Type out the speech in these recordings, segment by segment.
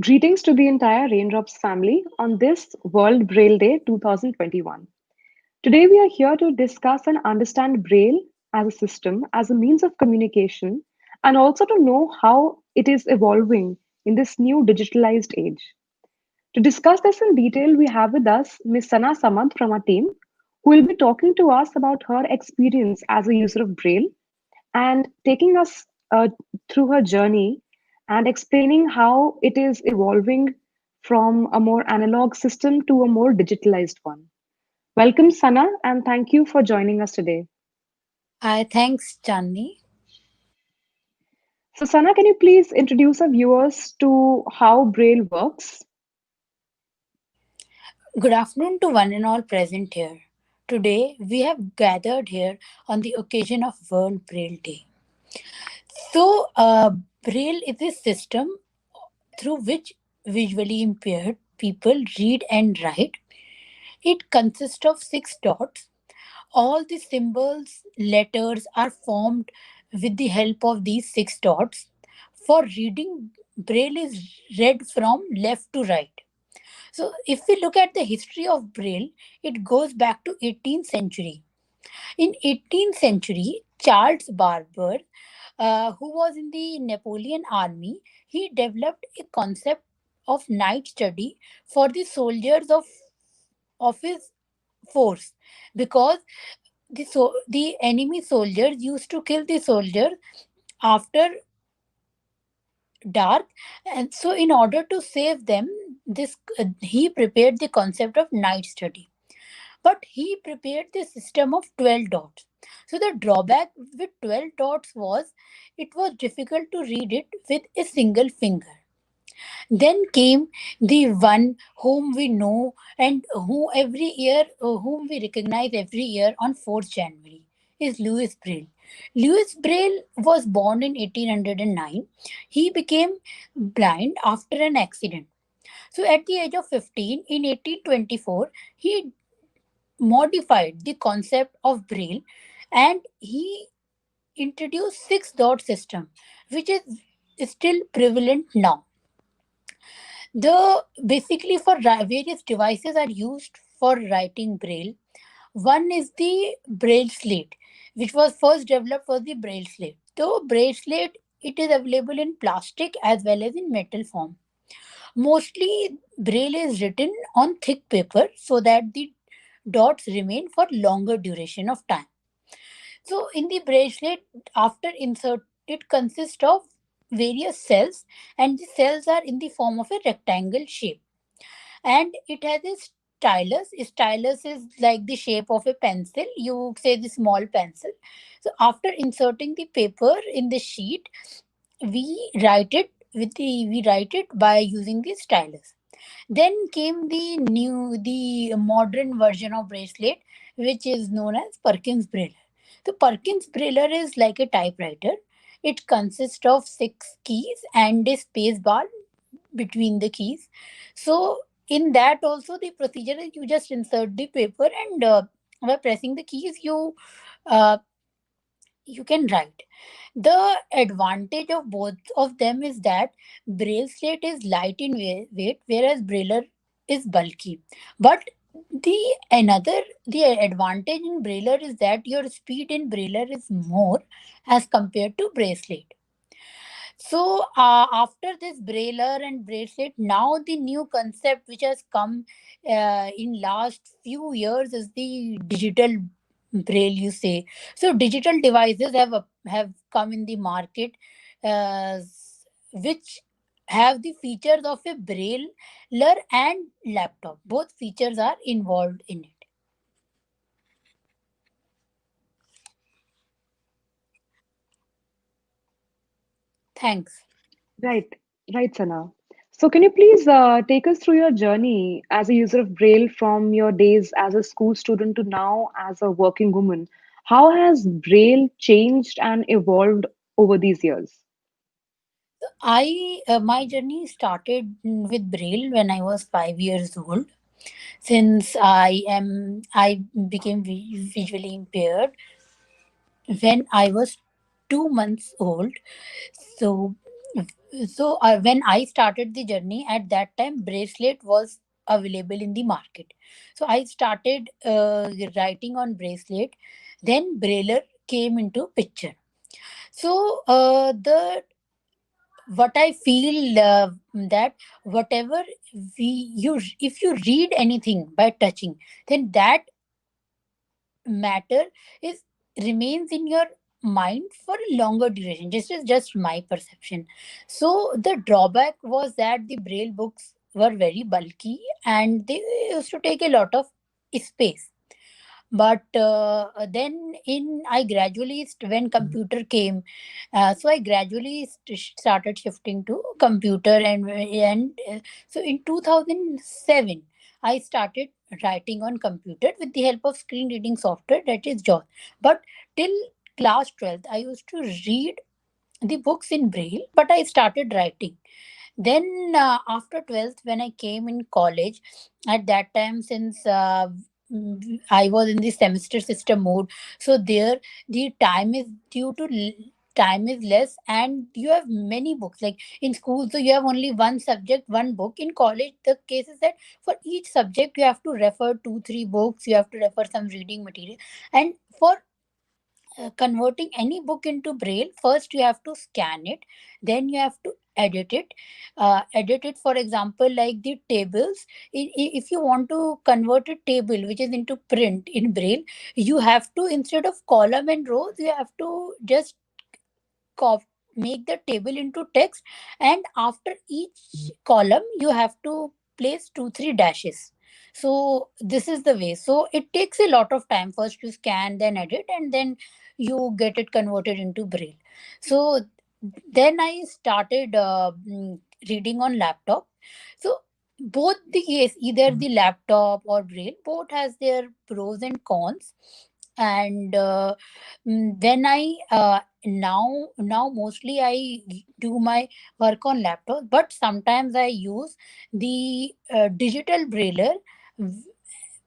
Greetings to the entire Raindrops family on this World Braille Day 2021. Today, we are here to discuss and understand Braille as a system, as a means of communication, and also to know how it is evolving in this new digitalized age. To discuss this in detail, we have with us Ms. Sana Samant from our team, who will be talking to us about her experience as a user of Braille and taking us through her journey and explaining how it is evolving from a more analog system to a more digitalized one. Welcome, Sana, and thank you for joining us today. Hi, thanks, Chandni. So, Sana, can you please introduce our viewers to how Braille works? Good afternoon to one and all present here. Today, we have gathered here on the occasion of World Braille Day. Braille is a system through which visually impaired people read and write. It consists of six dots. All the symbols, letters are formed with the help of these six dots. For reading, Braille is read from left to right. So if we look at the history of Braille, it goes back to 18th century. In 18th century, Charles Barber, who was in the Napoleon army, he developed a concept of night study for the soldiers of his force, because the enemy soldiers used to kill the soldiers after dark, and so in order to save them, this he prepared the concept of night study, but he prepared the system of 12 dots. So the drawback with 12 dots was it was difficult to read it with a single finger. Then came the one whom we know and whom we recognize every year on 4th January is Louis Braille. Louis Braille was born in 1809. He became blind after an accident. So at the age of 15 in 1824, he modified the concept of Braille and he introduced six dot system, which is still prevalent now. The basically for various devices are used for writing braille. One is the braille slate, which was first developed for the braille slate. The braille slate, it is available in plastic as well as in metal form. Mostly braille is written on thick paper so that the dots remain for longer duration of time. So in the bracelet, after insert, it consists of various cells, and the cells are in the form of a rectangle shape. And it has a stylus. A stylus is like the shape of a pencil. You say the small pencil. So after inserting the paper in the sheet, we write it by using the stylus. Then came the modern version of bracelet, which is known as Perkins Braille. The Perkins Braille is like a typewriter. It consists of six keys and a space bar between the keys. So in that also the procedure is you just insert the paper and by pressing the keys uh, you can write. The advantage of both of them is that braille slate is light in weight, whereas brailler is bulky. But the advantage in brailler is that your speed in brailler is more as compared to bracelet. So after this brailler and bracelet, now the new concept which has come in last few years is the digital braille. You say so. Digital devices have come in the market, uh, which have the features of a brailler and laptop. Both features are involved in it. Thanks. Right, right, Sana. So, can you please take us through your journey as a user of Braille from your days as a school student to now as a working woman? How has Braille changed and evolved over these years? I My journey started with braille when I was 5 years old. Since I became visually impaired when I was 2 months old. So So when I started the journey, at that time bracelet was available in the market. So I started writing on bracelet. Then brailler came into picture. So the what I feel, that whatever we you if you read anything by touching, then that matter is remains in your mind for a longer duration. This is just my perception. So the drawback was that the braille books were very bulky and they used to take a lot of space. But then in I gradually when computer came, so I gradually started shifting to computer. And so in 2007 I started writing on computer with the help of screen reading software, that is JAWS. But till class 12th I used to read the books in braille, but I started writing. Then after 12th, when I came in college, at that time, since I was in the semester system mode, so there the time is due to time is less, and you have many books. Like in school, so you have only one subject, one book. In college, the case is that for each subject you have to refer two, three books. You have to refer some reading material, and for converting any book into braille, first you have to scan it, then you have to edit it. For example, like the tables, if you want to convert a table which is into print in braille, you have to, instead of column and rows, you have to just cop- make the table into text, and after each column you have to place two three dashes. So this is the way. So it takes a lot of time. First you scan, then edit, and then you get it converted into braille. So then I started reading on laptop. So both the case, either the laptop or braille, both has their pros and cons. And when I now mostly I do my work on laptop, but sometimes I use the digital brailler.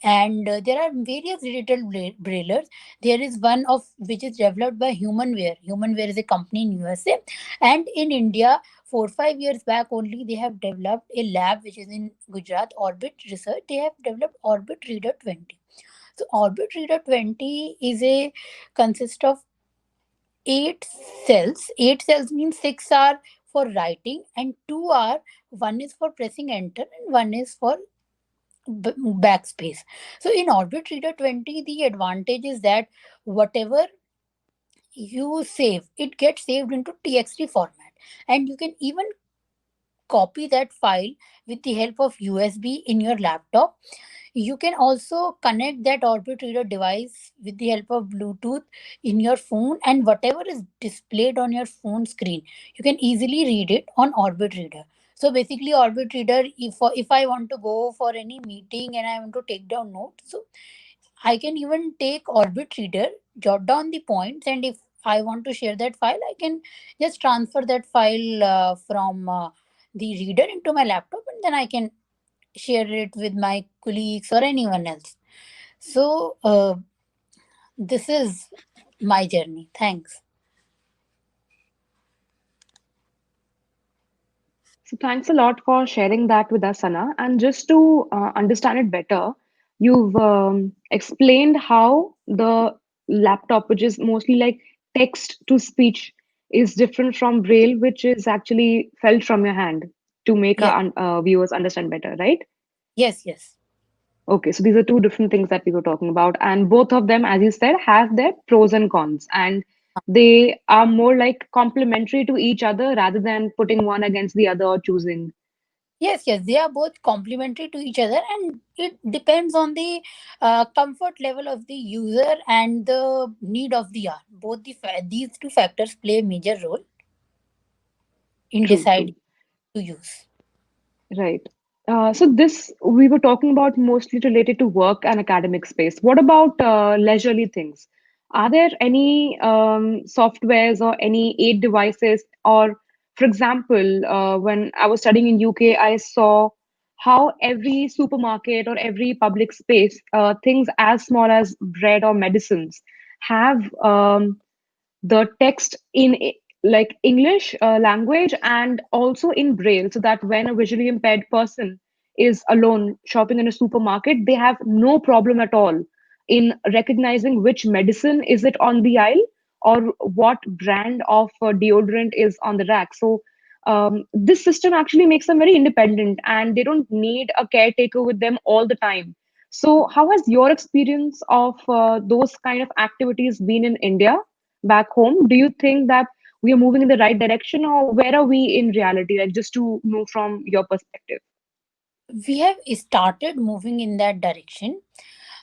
And there are various digital braillers. There is one of which is developed by Humanware. Humanware is a company in USA, and in India 4 5 years back only they have developed a lab which is in Gujarat, Orbit Research. They have developed Orbit Reader 20. So Orbit Reader 20 is a consist of 8 cells. 8 cells means 6 are for writing and two are, one is for pressing enter and one is for backspace. So in Orbit Reader 20, the advantage is that whatever you save, it gets saved into TXT format, and you can even copy that file with the help of USB in your laptop. You can also connect that Orbit Reader device with the help of Bluetooth in your phone, and whatever is displayed on your phone screen, you can easily read it on Orbit Reader. So basically, Orbit Reader, if I want to go for any meeting and I want to take down notes, so I can even take Orbit Reader, jot down the points, and if I want to share that file, I can just transfer that file from the reader into my laptop, and then I can share it with my colleagues or anyone else. So, this is my journey. Thanks. So thanks a lot for sharing that with us, Sana. And just to understand it better, you've explained how the laptop, which is mostly like text to speech, is different from Braille, which is actually felt from your hand to make Yes, our viewers understand better, right? yes, yes. Okay, so these are two different things that we were talking about, and both of them, as you said, have their pros and cons, and they are more like complementary to each other rather than putting one against the other or choosing. Yes, yes, they are both complementary to each other, and it depends on the comfort level of the user and the need of the art. Both these two factors play a major role in True, deciding true. to use. Right. So this we were talking about mostly related to work and academic space. What about leisurely things? Are there any softwares or any aid devices? Or, for example, when I was studying in UK, I saw how every supermarket or every public space, things as small as bread or medicines, have the text in it. like English language and also in Braille, so that when a visually impaired person is alone shopping in a supermarket, they have no problem at all in recognizing which medicine is it on the aisle or what brand of deodorant is on the rack. So this system actually makes them very independent and they don't need a caretaker with them all the time. So, how has your experience of those kind of activities been in India back home? Do you think that we are moving in the right direction, or where are we in reality? Like, just to know from your perspective. We have started moving in that direction.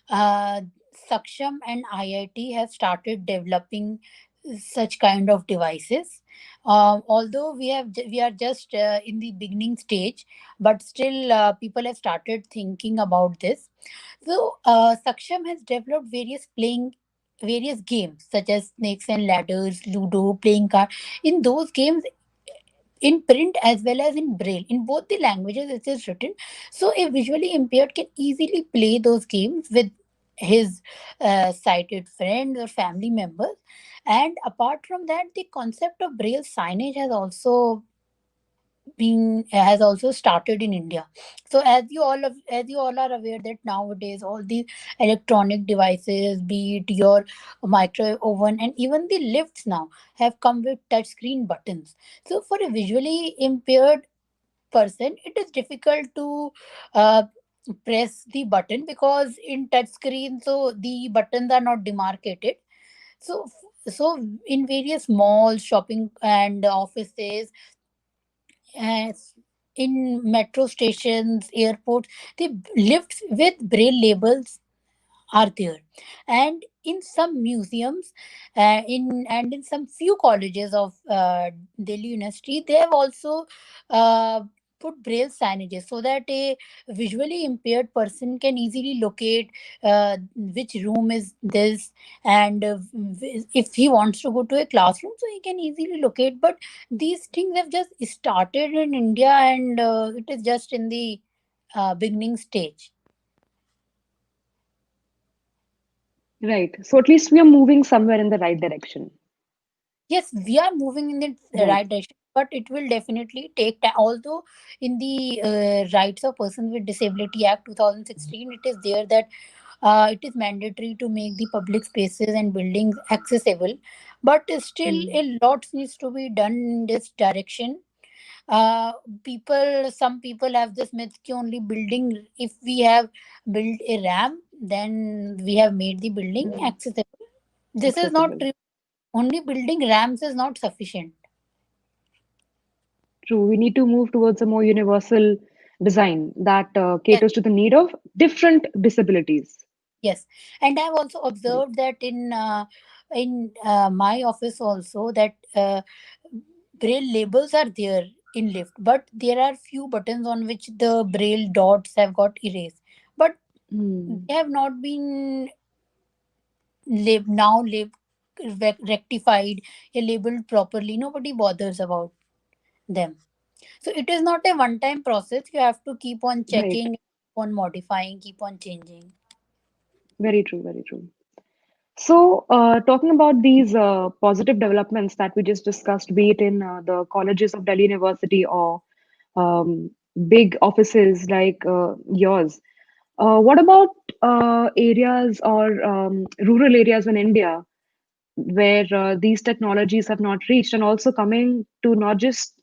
uh, Saksham and IIT have started developing such kind of devices. Although we are just in the beginning stage, but still people have started thinking about this. So Saksham has developed various games such as snakes and ladders, Ludo, playing card. In those games, in print as well as in braille, in both the languages it is written, so a visually impaired can easily play those games with his sighted friends or family members. And apart from that, the concept of braille signage has also started in India. So as you all are aware that nowadays all these electronic devices, be it your microwave oven and even the lifts now, have come with touchscreen buttons. So for a visually impaired person, it is difficult to uh, press the button because in touchscreen, so the buttons are not demarcated. So in various malls, shopping and offices, as in metro stations, airports, the lifts with braille labels are there. And in some museums, in some few colleges of Delhi University, they have also uh, put braille signages so that a visually impaired person can easily locate which room is this, and if he wants to go to a classroom, so he can easily locate. But these things have just started in India, and it is just in the beginning stage. Right. So at least we are moving somewhere in the right direction. Yes, we are moving in the Right. right direction, but it will definitely take time. Although in the Rights of Persons with Disability Act 2016, it is there that it is mandatory to make the public spaces and buildings accessible, but still Mm. a lot needs to be done in this direction. uh, some people have this myth कि only building, if we have built a ramp, then we have made the building Mm. accessible. This is not Accessible. true. Only building ramps is not sufficient. True. We need to move towards a more universal design that Yes, caters to the need of different disabilities. yes. And I've also Right. observed that in my office also, that braille labels are there in lift, but there are few buttons on which the braille dots have got erased. But Mm. they have not been rectified, labeled properly. Nobody bothers about them. So it is not a one time process. You have to keep on Right. checking, keep on modifying, keep on changing. Very true. Very true. So, talking about these positive developments that we just discussed, be it in the colleges of Delhi University or big offices like yours, what about areas or rural areas in India where these technologies have not reached, and also coming to not just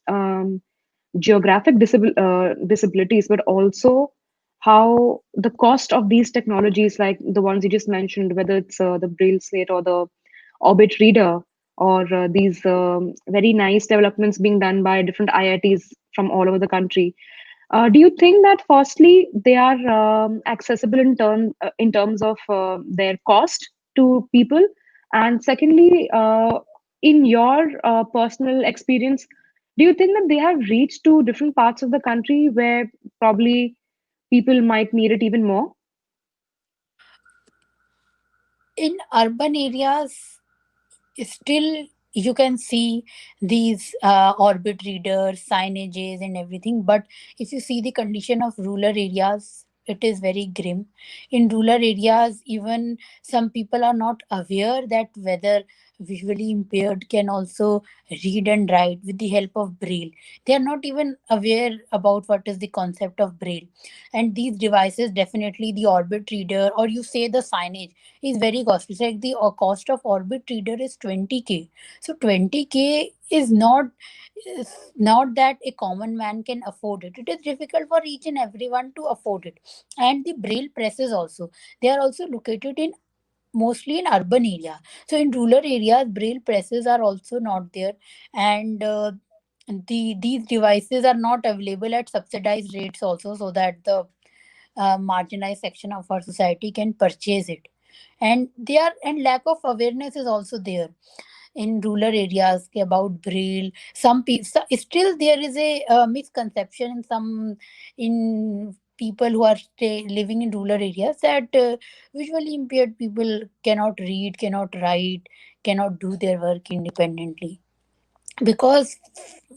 geographic disabilities, but also how the cost of these technologies, like the ones you just mentioned, whether it's the Braille slate or the Orbit reader, or these very nice developments being done by different IITs from all over the country. Do you think that firstly they are accessible in terms of their cost to people, and secondly, in your personal experience, do you think that they have reached to different parts of the country where probably people might need it even more? In urban areas, still you can see these orbit readers, signages, and everything. But if you see the condition of rural areas, it is very grim. In rural areas, even some people are not aware that whether visually impaired can also read and write with the help of Braille. They are not even aware about what is the concept of Braille. And these devices, definitely the Orbit reader, or you say the signage, is very costly. It's like the cost of Orbit reader is 20K. So 20K is not that a common man can afford it. It is difficult for each and everyone to afford it. And the Braille presses also, they are also located in mostly in urban area. So in rural areas, Braille presses are also not there, and these devices are not available at subsidized rates also, so that the marginalized section of our society can purchase it. And there and lack of awareness is also there in rural areas about Braille. Some people still there is a misconception in some in people who are living in rural areas that visually impaired people cannot read, cannot write, cannot do their work independently, because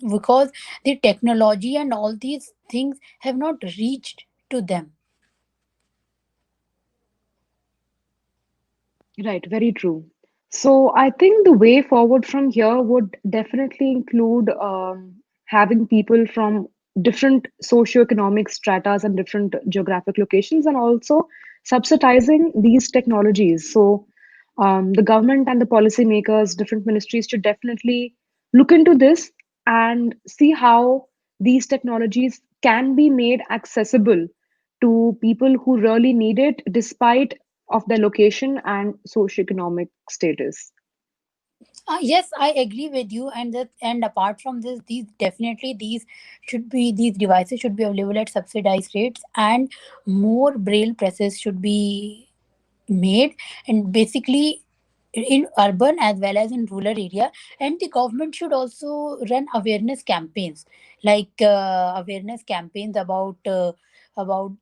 because the technology and all these things have not reached to them. Right, very true. So I think the way forward from here would definitely include having people from different socioeconomic stratas and different geographic locations, and also subsidizing these technologies. So the government and the policymakers, different ministries should definitely look into this and see how these technologies can be made accessible to people who really need it, despite of their location and socioeconomic status. Yes, I agree with you. And that, and apart from this, these definitely these devices should be available at subsidized rates, and more Braille presses should be made, and basically in urban as well as in rural area. And the government should also run awareness campaigns, like awareness campaigns about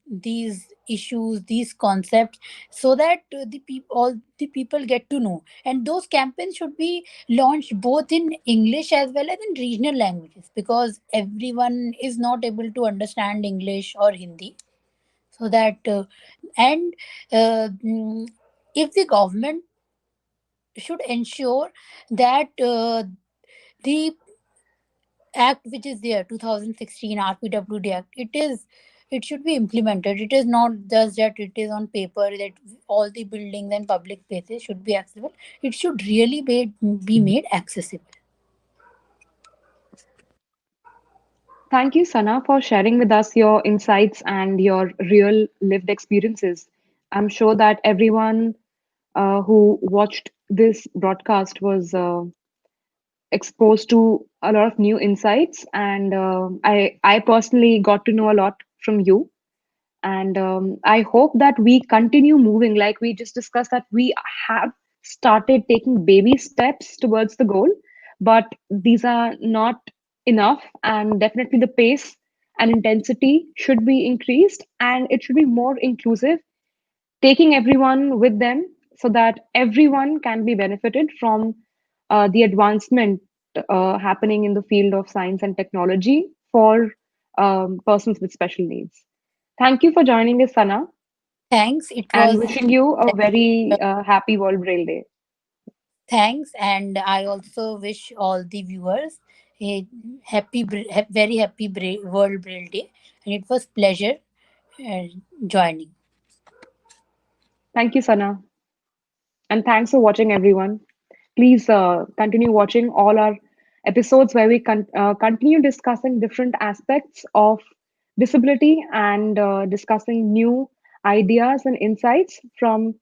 these issues, these concepts, so that the people all the people get to know. And those campaigns should be launched both in English as well as in regional languages, because everyone is not able to understand English or Hindi. So that and mm, if the government should ensure that the act which is there, 2016 RPWD act, it should be implemented. It is not just that it is on paper that all the buildings and public places should be accessible. It should really be made accessible. Thank you, Sana, for sharing with us your insights and your real lived experiences. I'm sure that everyone who watched this broadcast was exposed to a lot of new insights, and I personally got to know a lot from you. And I hope that we continue moving, like we just discussed, that we have started taking baby steps towards the goal, but these are not enough. And definitely the pace and intensity should be increased, and it should be more inclusive, taking everyone with them so that everyone can be benefited from the advancement happening in the field of science and technology for persons with special needs. Thank you for joining us, Sana, Thanks. It and was wishing you a very happy World Braille Day. thanks, and I also wish all the viewers a very happy World Braille Day. And it was pleasure uh, joining. Thank you, Sana, and thanks for watching, everyone. Please continue watching all our episodes where we continue discussing different aspects of disability and discussing new ideas and insights from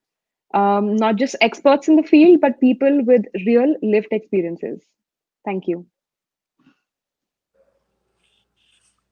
not just experts in the field, but people with real lived experiences. Thank you.